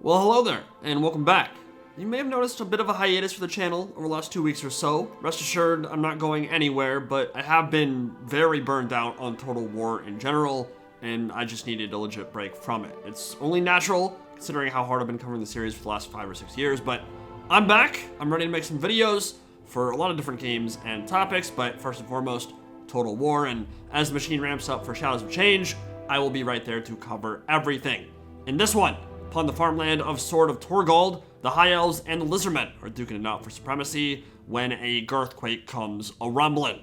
Well, hello there, and welcome back. You may have noticed a bit of a hiatus for the channel over the last 2 weeks or so. Rest assured, I'm not going anywhere, but I have been very burned out on Total War in general, and I just needed a legit break from it. It's only natural, considering how hard I've been covering the series for the last 5 or 6 years, but I'm back. I'm ready to make some videos for a lot of different games and topics, but first and foremost, Total War, and as the machine ramps up for Shadows of Change, I will be right there to cover everything. In this one, upon the farmland of Sword of Torgold, the High Elves and the Lizardmen are duking it out for supremacy when a GIRTHQUAKE comes a-rumbling.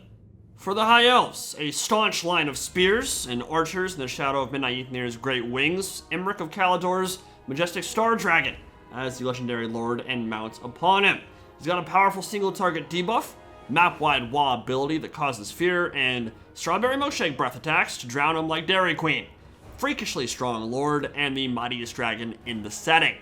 For the High Elves, a staunch line of spears and archers in the shadow of Minaithnir's great wings, Imrik of Caledor's majestic Star Dragon as the legendary lord and mount upon him. He's got a powerful single target debuff, map-wide wall ability that causes fear, and strawberry milkshake breath attacks to drown him like Dairy Queen. Freakishly strong lord and the mightiest dragon in the setting.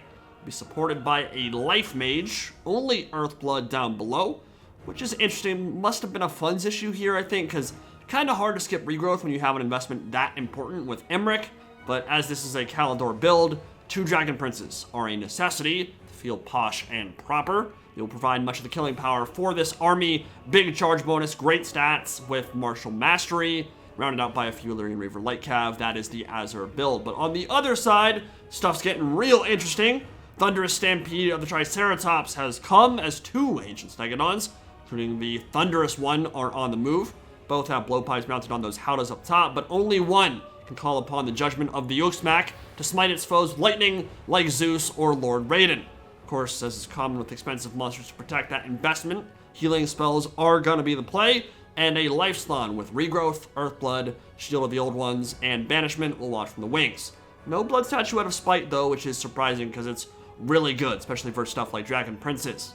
Be supported by a life mage, only Earthblood down below, which is interesting. Must have been a funds issue here, I think, because kind of hard to skip regrowth when you have an investment that important with Imrik, but as this is a Caledor build, 2 Dragon Princes are a necessity to feel posh and proper. You'll provide much of the killing power for this army, big charge bonus, great stats with martial mastery, rounded out by a few Illyrian Reaver Light Cav. That is the Azure build. But on the other side, stuff's getting real interesting. Thunderous Stampede of the Triceratops has come as 2 Ancient Stegadons, including the Thunderous one, are on the move. Both have blowpipes mounted on those howdahs up top, but only one can call upon the judgment of the Uxmak to smite its foes with lightning like Zeus or Lord Raiden. Of course, as is common with expensive monsters to protect that investment, healing spells are gonna be the play, and a life slot with regrowth, Earthblood, Shield of the Old Ones, and Banishment will watch from the wings. No blood statue out of spite though, which is surprising because it's really good, especially for stuff like Dragon Princes.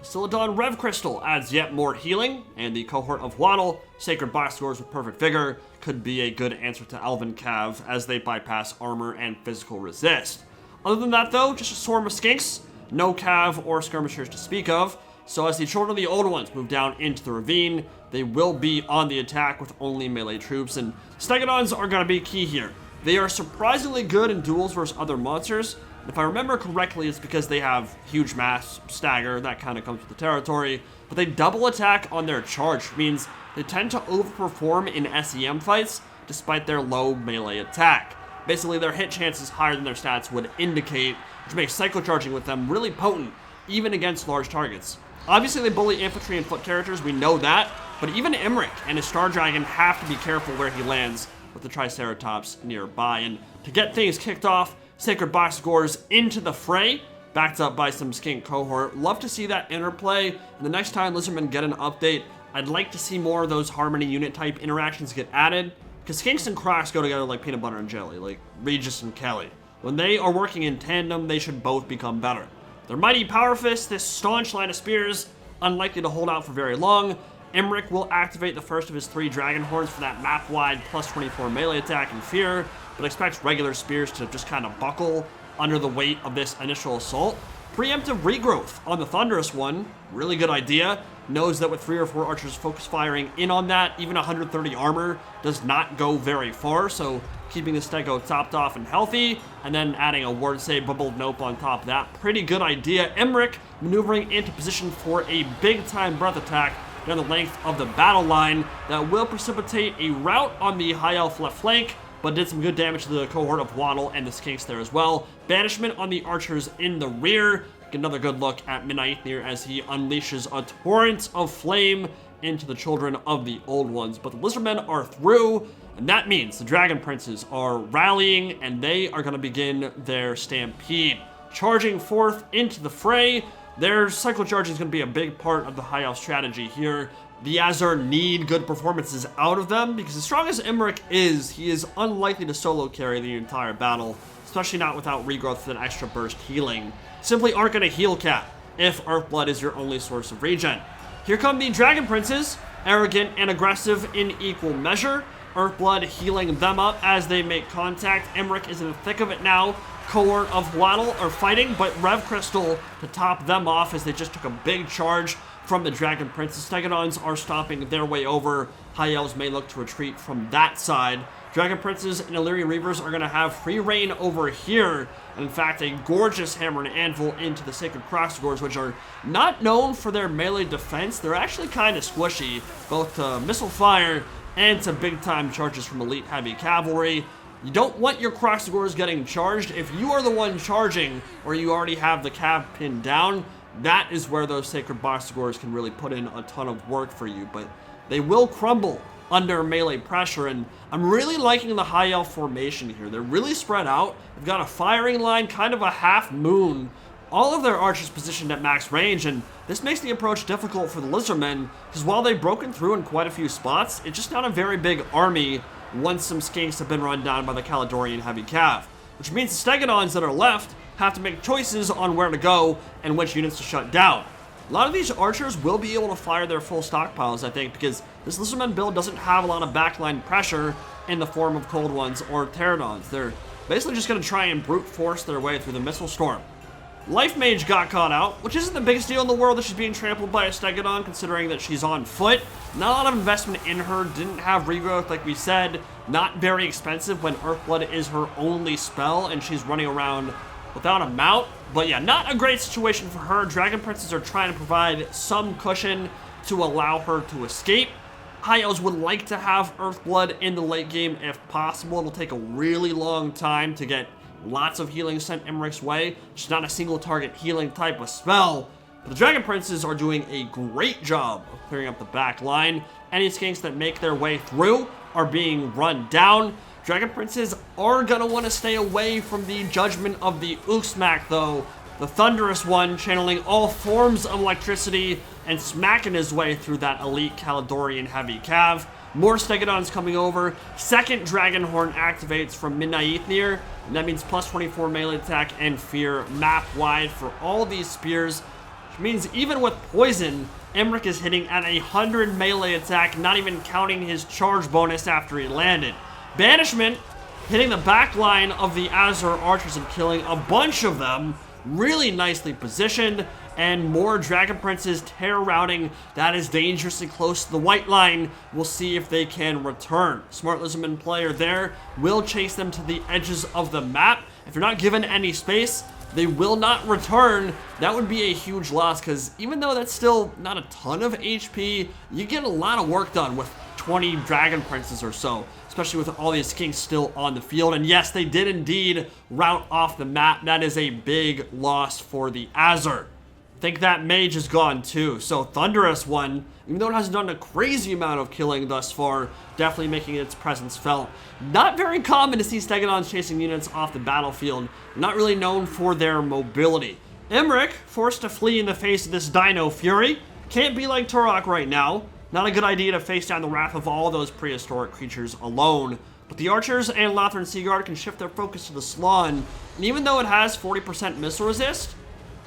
Basiladon Rev Crystal adds yet more healing, and the cohort of Waddle, Sacred Boxgors with Perfect Vigor, could be a good answer to Elven Cav as they bypass armor and physical resist. Other than that though, just a swarm of skinks, no Cav or skirmishers to speak of, so as the Children of the Old Ones move down into the ravine, they will be on the attack with only melee troops, and Stegadons are going to be key here. They are surprisingly good in duels versus other monsters. If I remember correctly, it's because they have huge mass, stagger, that kind of comes with the territory, but they double attack on their charge, which means they tend to overperform in SEM fights despite their low melee attack. Basically, their hit chance is higher than their stats would indicate, which makes cyclocharging with them really potent, even against large targets. Obviously, they bully infantry and foot characters, we know that, but even Imrik and his Star Dragon have to be careful where he lands with the Triceratops nearby. And to get things kicked off, Sacred Boxgors into the fray, backed up by some skink cohort. Love to see that interplay, and the next time Lizardmen get an update, I'd like to see more of those Harmony unit type interactions get added, because skinks and Krox go together like peanut butter and jelly, like Regis and Kelly. When they are working in tandem, they should both become better. Their mighty power fist, this staunch line of spears, unlikely to hold out for very long. Imrik will activate the first of his 3 Dragon Horns for that map-wide plus 24 melee attack and fear, but expects regular spears to just kind of buckle under the weight of this initial assault. Preemptive regrowth on the Thunderous one, really good idea. Knows that with 3 or 4 archers focus firing in on that, even 130 armor does not go very far, so keeping the Stego topped off and healthy, and then adding a word save bubbled nope on top of that. Pretty good idea. Imrik maneuvering into position for a big-time breath attack down the length of the battle line that will precipitate a rout on the High Elf left flank, but did some good damage to the cohort of Waddle and the skinks there as well. Banishment on the archers in the rear. Get another good look at Minaithnir as he unleashes a torrent of flame into the Children of the Old Ones. But the Lizardmen are through, and that means the Dragon Princes are rallying, and they are going to begin their stampede. Charging forth into the fray, their cyclocharging is going to be a big part of the High Elf strategy here. The Azure need good performances out of them, because as strong as Imrik is, he is unlikely to solo carry the entire battle, especially not without regrowth for that extra burst healing. Simply aren't going to heal cap if Earthblood is your only source of regen. Here come the Dragon Princes, arrogant and aggressive in equal measure. Earthblood healing them up as they make contact. Imrik is in the thick of it now. Cohort of Waddle are fighting, but Rev Crystal to top them off as they just took a big charge from the Dragon Princes. Stegadons are stomping their way over. High Elves may look to retreat from that side. Dragon Princes and Illyrian Reavers are going to have free reign over here. And in fact, a gorgeous hammer and anvil into the Sacred Kroxigors, which are not known for their melee defense. They're actually kind of squishy, both to missile fire and to big-time charges from elite heavy cavalry. You don't want your Kroxigors getting charged. If you are the one charging, or you already have the cav pinned down, that is where those Sacred Kroxigors can really put in a ton of work for you. But they will crumble under melee pressure, and I'm really liking the High Elf formation here. They're really spread out. They've got a firing line, kind of a half moon. All of their archers positioned at max range, and this makes the approach difficult for the Lizardmen, because while they've broken through in quite a few spots, it's just not a very big army once some skinks have been run down by the Caledorian heavy cav. Which means the Stegadons that are left have to make choices on where to go and which units to shut down. A lot of these archers will be able to fire their full stockpiles, I think, because this Lizardmen build doesn't have a lot of backline pressure in the form of Cold Ones or Pterodons. They're basically just going to try and brute force their way through the missile storm. Life Mage got caught out, which isn't the biggest deal in the world that she's being trampled by a Stegadon, considering that she's on foot. Not a lot of investment in her, didn't have regrowth like we said, not very expensive when Earthblood is her only spell and she's running around without a mount. But yeah, not a great situation for her. Dragon Princes are trying to provide some cushion to allow her to escape. High Elves would like to have Earthblood in the late game if possible. It'll take a really long time to get lots of healing sent Imrik's way. It's not a single target healing type of spell. But the Dragon Princes are doing a great job of clearing up the back line. Any skinks that make their way through are being run down. Dragon Princes are going to want to stay away from the judgment of the Uxmak, though. The Thunderous One channeling all forms of electricity and smacking his way through that elite Caledorian heavy cav. More Stegadons coming over. Second Dragon Horn activates from Minaithnir, and that means plus 24 melee attack and fear map-wide for all these spears, which means even with poison, Imrik is hitting at 100 melee attack, not even counting his charge bonus after he landed. Banishment hitting the back line of the Azure archers and killing a bunch of them, really nicely positioned. And more Dragon Princes terror routing. That is dangerously close to the white line. We'll see if they can return. Smart Lizardman player there will chase them to the edges of the map. If you're not given any space, they will not return. That would be a huge loss, because even though that's still not a ton of HP, you get a lot of work done with 20 Dragon Princes or so, especially with all these skinks still on the field. And yes, they did indeed route off the map. That is a big loss for the Azure. I think that mage is gone too. So Thunderous One, even though it hasn't done a crazy amount of killing thus far, definitely making its presence felt. Not very common to see Stegadons chasing units off the battlefield. Not really known for their mobility. Imrik, forced to flee in the face of this Dino Fury. Can't be like Turok right now. Not a good idea to face down the wrath of all those prehistoric creatures alone. But the archers and Lothran Seaguard can shift their focus to the Slann. And even though it has 40% missile resist,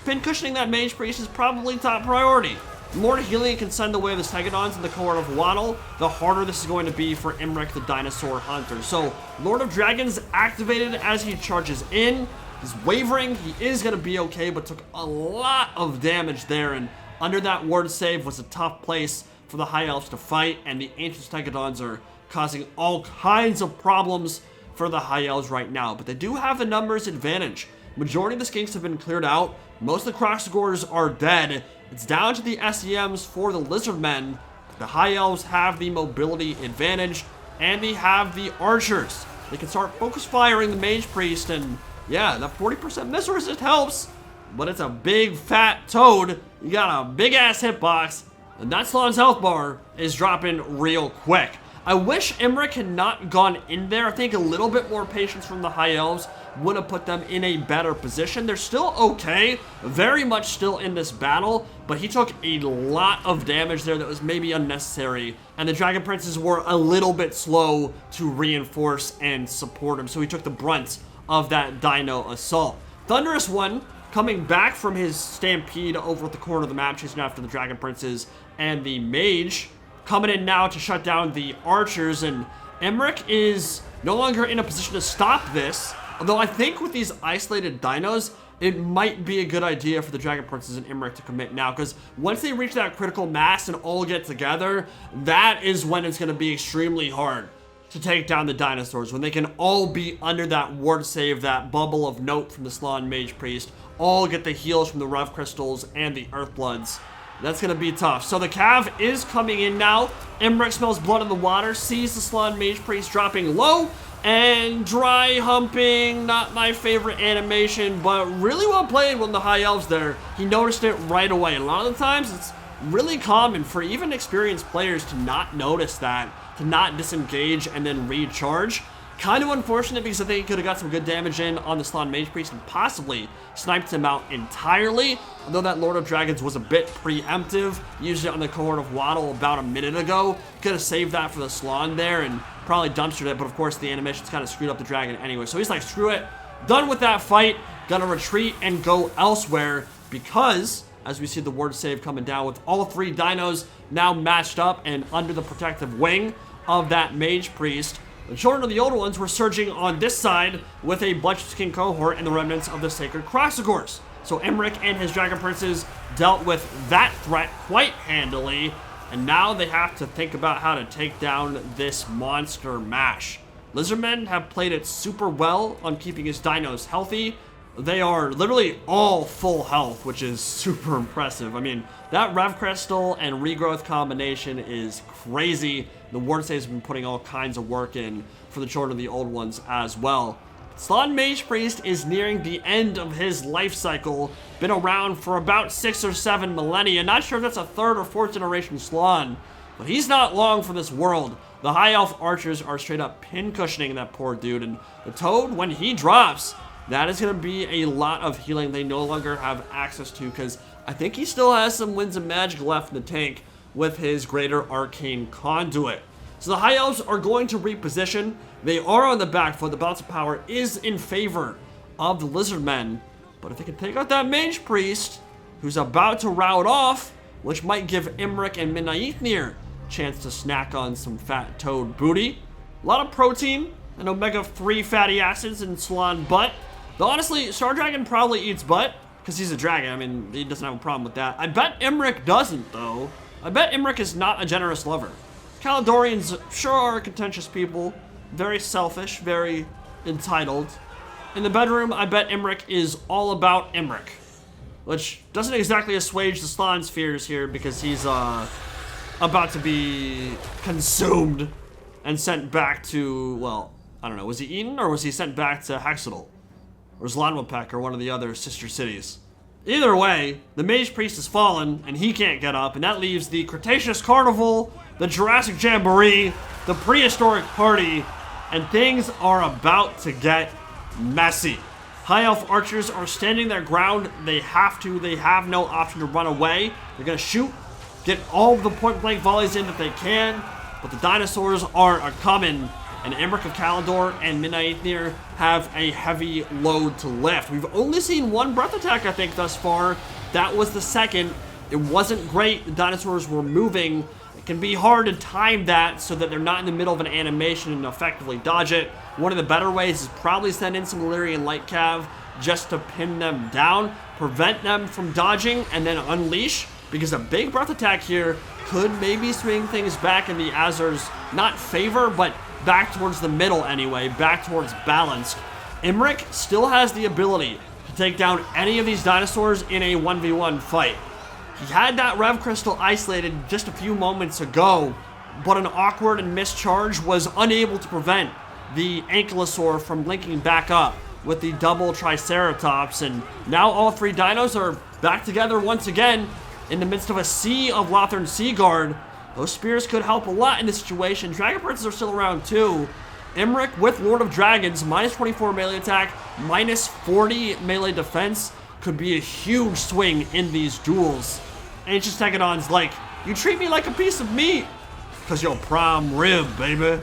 pin cushioning that Mage Priest is probably top priority. The more healing it can send the way of the Stegadons and the cohort of Waddle, the harder this is going to be for Imrik the Dinosaur Hunter. So, Lord of Dragons activated as he charges in. He's wavering, he is going to be okay, but took a lot of damage there, and under that ward save was a tough place for the High Elves to fight, and the Ancient Stegadons are causing all kinds of problems for the High Elves right now. But they do have the numbers advantage. Majority of the skinks have been cleared out. Most of the Kroxigors are dead. It's down to the SEMs for the Lizardmen. The High Elves have the mobility advantage, and they have the archers. They can start focus firing the Mage Priest, and yeah, that 40% missile resist helps, but it's a big fat toad. You got a big ass hitbox, and that Slann's health bar is dropping real quick. I wish Imrik had not gone in there. I think a little bit more patience from the High Elves would have put them in a better position. They're still okay, very much still in this battle, but he took a lot of damage there that was maybe unnecessary, and the Dragon Princes were a little bit slow to reinforce and support him, so he took the brunt of that Dino assault. Thunderous One coming back from his stampede over at the corner of the map, chasing after the Dragon Princes and the Mage, coming in now to shut down the archers, and Imrik is no longer in a position to stop this. Although I think with these isolated dinos, it might be a good idea for the Dragon Princes and Imrik to commit now, because once they reach that critical mass and all get together, that is when it's going to be extremely hard to take down the dinosaurs, when they can all be under that ward save, that bubble of note from the Slann Mage Priest, all get the heals from the Rev Crystals and the Earth Bloods. That's going to be tough. So the Cav is coming in now. Imrik smells blood in the water, sees the Slann Mage Priest dropping low, and dry humping, not my favorite animation, but really well played when the High Elves there. He noticed it right away. A lot of the times, it's really common for even experienced players to not notice that, to not disengage and then recharge. Kind of unfortunate because I think he could have got some good damage in on the Slann Mage Priest and possibly sniped him out entirely. Although that Lord of Dragons was a bit preemptive, used it on the cohort of Waddle about a minute ago. Could have saved that for the Slann there and probably dumpstered it, but of course the animations kind of screwed up the dragon anyway. So he's like, screw it, done with that fight, gonna retreat and go elsewhere because, as we see the ward save coming down with all three dinos now matched up and under the protective wing of that Mage Priest, the children of the older ones were surging on this side with a Bloodstone cohort and the remnants of the sacred Kroxigors. So Imrik and his Dragon Princes dealt with that threat quite handily, and now they have to think about how to take down this monster mash. Lizardmen have played it super well on keeping his dinos healthy. They are literally all full health, which is super impressive. I mean, that Rev Crystal and Regrowth combination is crazy. The Ward Save's been putting all kinds of work in for the children of the old ones as well. Slann Mage Priest is nearing the end of his life cycle. Been around for about 6 or 7 millennia. Not sure if that's a 3rd or 4th generation Slann, but he's not long for this world. The High Elf archers are straight up pin cushioning that poor dude, and the Toad, when he drops, that is going to be a lot of healing they no longer have access to, because I think he still has some Winds of Magic left in the tank with his Greater Arcane Conduit. So the High Elves are going to reposition. They are on the back foot. The balance of power is in favor of the Lizardmen. But if they can take out that Mage Priest, who's about to rout off, which might give Imrik and Minaithnir a chance to snack on some fat Toad booty. A lot of protein and omega-3 fatty acids in Slann butt. Though honestly, Star Dragon probably eats butt, because he's a dragon. I mean, he doesn't have a problem with that. I bet Imrik doesn't, though. I bet Imrik is not a generous lover. Caledorians sure are contentious people. Very selfish, very entitled. In the bedroom, I bet Imrik is all about Imrik. Which doesn't exactly assuage the Slann's fears here, because he's about to be consumed and sent back to, well, I don't know, was he eaten or was he sent back to Hexadal? Or Zlanwapek or one of the other sister cities? Either way, the Mage Priest has fallen and he can't get up, and that leaves the Cretaceous Carnival, the Jurassic Jamboree, the Prehistoric Party, and things are about to get messy. High Elf archers are standing their ground. They have to. They have no option to run away. They're going to shoot, get all of the point-blank volleys in that they can, but the dinosaurs are a-coming, and Imrik of Caledor and Minaithnir have a heavy load to lift. We've only seen one breath attack, I think, thus far. That was the second. It wasn't great. The dinosaurs were moving. It can be hard to time that so that they're not in the middle of an animation and effectively dodge it. One of the better ways is probably send in some Illyrian Light Cav just to pin them down, prevent them from dodging, and then unleash, because a big breath attack here could maybe swing things back in the Azur's, not favor, but back towards the middle anyway, back towards balanced. Imrik still has the ability to take down any of these dinosaurs in a 1v1 fight. He had that Rev Crystal isolated just a few moments ago, but an awkward and missed charge was unable to prevent the Ankylosaur from linking back up with the double Triceratops, and now all three dinos are back together once again in the midst of a sea of Lothern Sea Guard. Those spears could help a lot in this situation. Dragon Princes are still around too. Imrik with Lord of Dragons, minus 24 melee attack, minus 40 melee defense, could be a huge swing in these duels. Ancient Stegadon's like, you treat me like a piece of meat, cause you're prime rib, baby.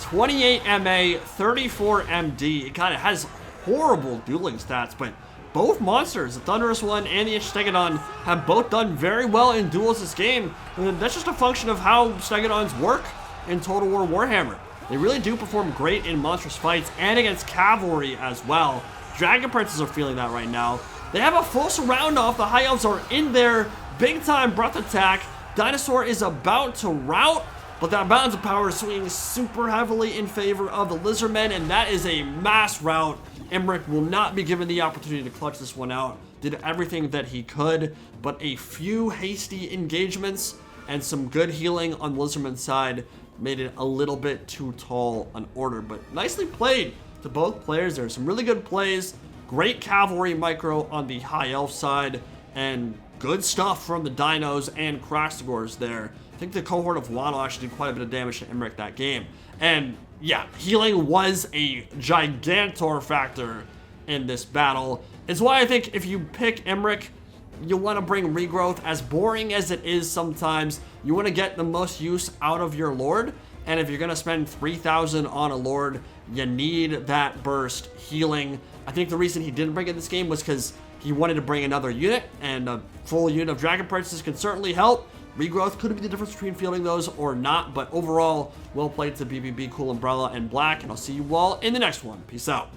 28 MA, 34 MD. It kind of has horrible dueling stats, but both monsters, the Thunderous One and the Ancient Stegadon, have both done very well in duels this game. And that's just a function of how Stegadons work in Total War Warhammer. They really do perform great in monstrous fights and against cavalry as well. Dragon Princes are feeling that right now. They have a full surround off. The High Elves are in there. Big time breath attack. Dinosaur is about to rout, but that balance of power is swinging super heavily in favor of the Lizardmen, and that is a mass rout. Imrik will not be given the opportunity to clutch this one out. Did everything that he could, but a few hasty engagements and some good healing on the Lizardman side made it a little bit too tall an order, but nicely played to both players there. Some really good plays, great cavalry micro on the High Elf side, and good stuff from the Dinos and Kroxigors there. I think the cohort of Wano actually did quite a bit of damage to Imrik that game. And yeah, healing was a gigantor factor in this battle. It's why I think if you pick Imrik, you want to bring regrowth. As boring as it is sometimes, you want to get the most use out of your Lord. And if you're going to spend 3,000 on a Lord, you need that burst healing. I think the reason he didn't bring it this game was because he wanted to bring another unit, and a full unit of Dragon Princes can certainly help. Regrowth could be the difference between fielding those or not, but overall, well played to BBB, Cool Umbrella, and Black, and I'll see you all in the next one. Peace out.